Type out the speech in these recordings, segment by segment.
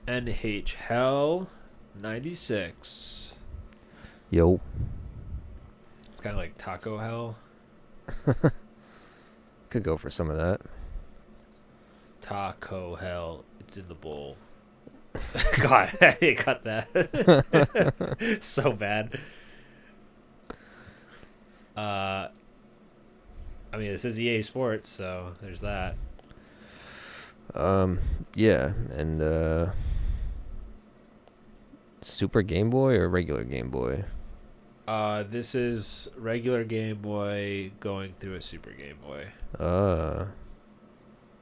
NHL 96. Yo. It's kind of like Taco Hell. Could go for some of that. Taco Hell. It's in the bowl. God, I cut that. So bad. I mean, this is EA Sports, so there's that. Yeah, and Super Game Boy or regular Game Boy? This is regular Game Boy going through a Super Game Boy.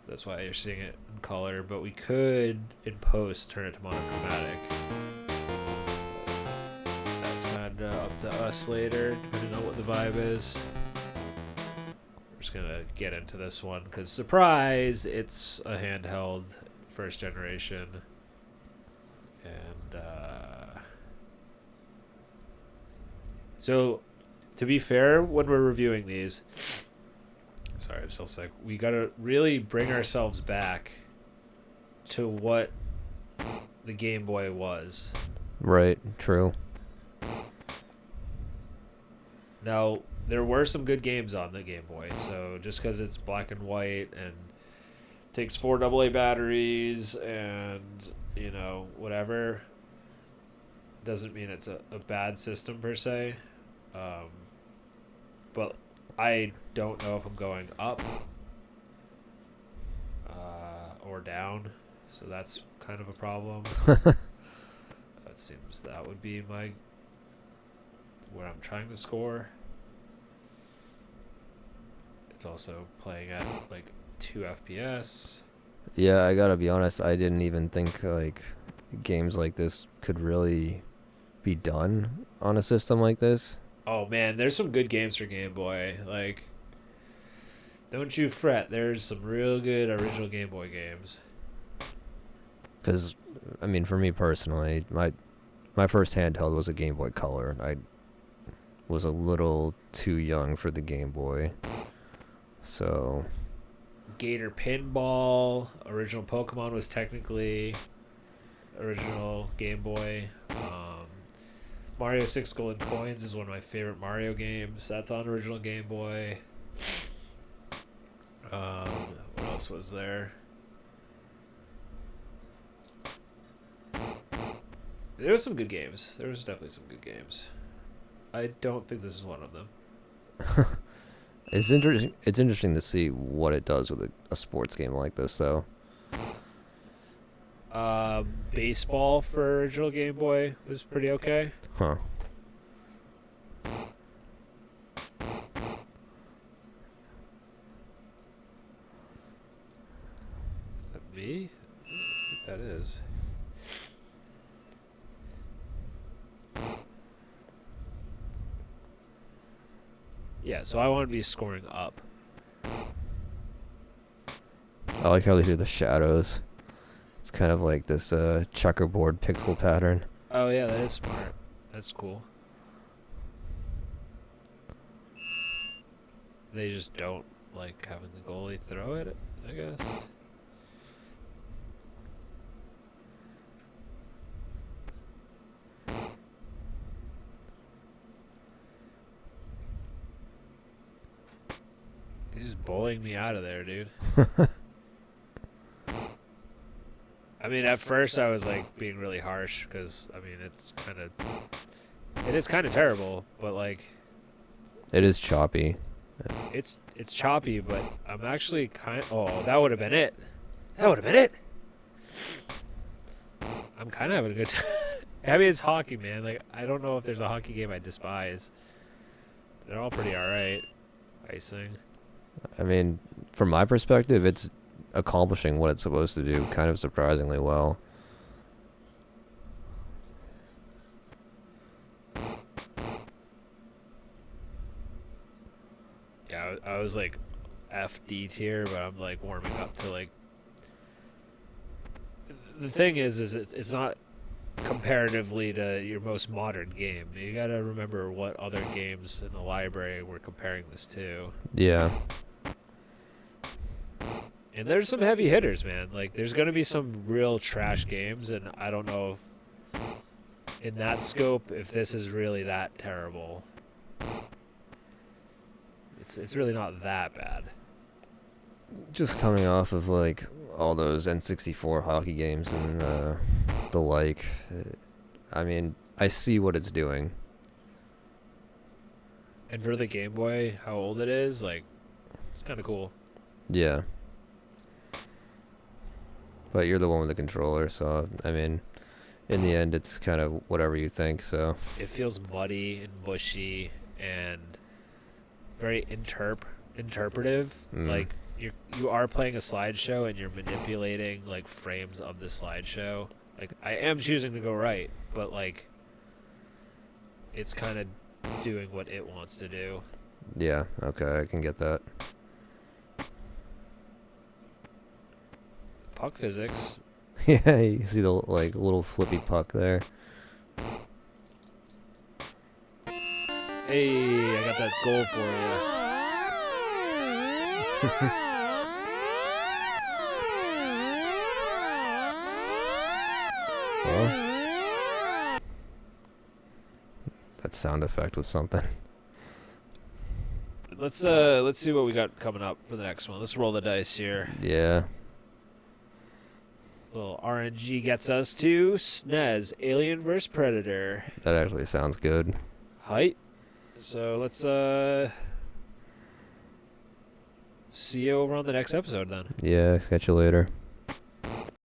That's why you're seeing it in color, but we could, in post, turn it to monochromatic. That's kind of up to us later, depending on what the vibe is. We're just going to get into this one, because surprise, it's a handheld first generation. And, so, to be fair, when we're reviewing these... Sorry, I'm still sick. We gotta really bring ourselves back to what the Game Boy was. Right, true. Now, there were some good games on the Game Boy, so just because it's black and white and takes 4 AA batteries and, you know, whatever, doesn't mean it's a bad system per se. But I don't know if I'm going up or down, so that's kind of a problem. It seems that would be where I'm trying to score. It's also playing at like 2 FPS. Yeah, I gotta be honest, I didn't even think like games like this could really be done on a system like this. Oh man, there's some good games for Game Boy. Like, don't you fret. There's some real good original Game Boy games. Because, I mean, for me personally, my first handheld was a Game Boy Color. I was a little too young for the Game Boy. So... Gator Pinball. Original Pokemon was technically original Game Boy. Mario 6 Golden Coins is one of my favorite Mario games. That's on original Game Boy. What else was there? There was some good games. There was definitely some good games. I don't think this is one of them. It's interesting. It's interesting to see what it does with a sports game like this, though. Baseball for original Game Boy was pretty okay. Huh. Is that me? I think that is. Yeah, so I want to be scoring up. I like how they do the shadows. It's kind of like this checkerboard pixel pattern. Oh yeah, that is smart. That's cool. They just don't like having the goalie throw it, I guess. He's just bullying me out of there, dude. I mean, at first I was like being really harsh because I mean it is kind of terrible, but like It is choppy. it's choppy, but I'm actually oh, that would have been it. That would have been it. I'm kind of having a good time. I mean, it's hockey, man. Like, I don't know if there's a hockey game I despise. They're all pretty alright. Icing. I mean, from my perspective, it's accomplishing what it's supposed to do kind of surprisingly well. Yeah, I was like FD tier, but I'm like warming up to like. The thing is it's not comparatively to your most modern game. You gotta remember what other games in the library we're comparing this to. Yeah. And there's some heavy hitters, man. Like, there's going to be some real trash games, and I don't know if, in that scope, if this is really that terrible. It's really not that bad. Just coming off of, like, all those N64 hockey games and the like, I mean, I see what it's doing. And for the Game Boy, how old it is, like, it's kind of cool. Yeah. But you're the one with the controller, so, I mean, in the end, it's kind of whatever you think, so. It feels muddy and bushy and very interpretive. Like, you are playing a slideshow and you're manipulating, like, frames of the slideshow. Like, I am choosing to go right, but, like, it's kind of doing what it wants to do. Yeah, okay, I can get that. Puck physics. Yeah, you see the, like, little flippy puck there. Hey, I got that goal for you. Well, that sound effect was something. Let's see what we got coming up for the next one. Let's roll the dice here. Yeah. Little RNG gets us to SNES, Alien vs. Predator. That actually sounds good. Height. So let's see you over on the next episode then. Yeah, catch you later.